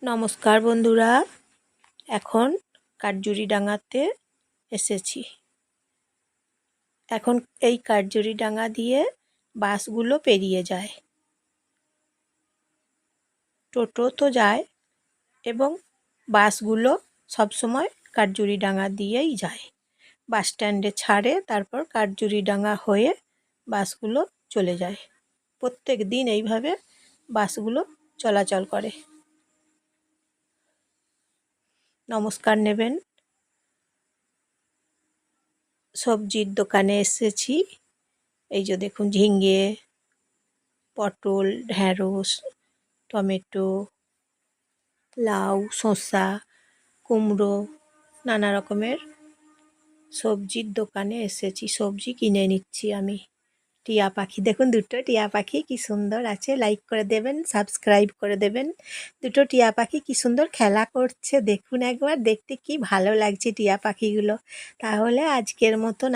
নমস্কার বন্ধুরা, এখন কাঠজুড়িডাঙ্গাতে এসেছি। এখন এই কাঠজুড়িডাঙ্গা দিয়ে বাসগুলো পেরিয়ে যায়, টোটো তো যায় এবং বাসগুলো সবসময় কাঠজুড়িডাঙ্গা দিয়েই যায়। বাস স্ট্যান্ডে ছাড়ে, তারপর কাঠজুড়িডাঙ্গা হয়ে বাসগুলো চলে যায়। প্রত্যেক দিন এইভাবে বাসগুলো চলাচল করে। নমস্কার নেবেন। সবজির দোকানে এসেছি। এই যে দেখুন, ঝিঙে, পটল, ঢ্যাঁড়স, টমেটো, লাউ, শসা, কুমড়ো, নানা রকমের সবজির দোকানে এসেছি। সবজি কিনে নিচ্ছি আমি। টিয়া পাখি দেখুন, দুটো টিয়া পাখি কি সুন্দর আছে। লাইক করে দেবেন, সাবস্ক্রাইব করে দেবেন। দুটো টিয়া পাখি কি সুন্দর খেলা করছে, দেখুন একবার। দেখতে কি ভালো লাগছে টিয়া পাখিগুলো। তাহলে আজকের মতন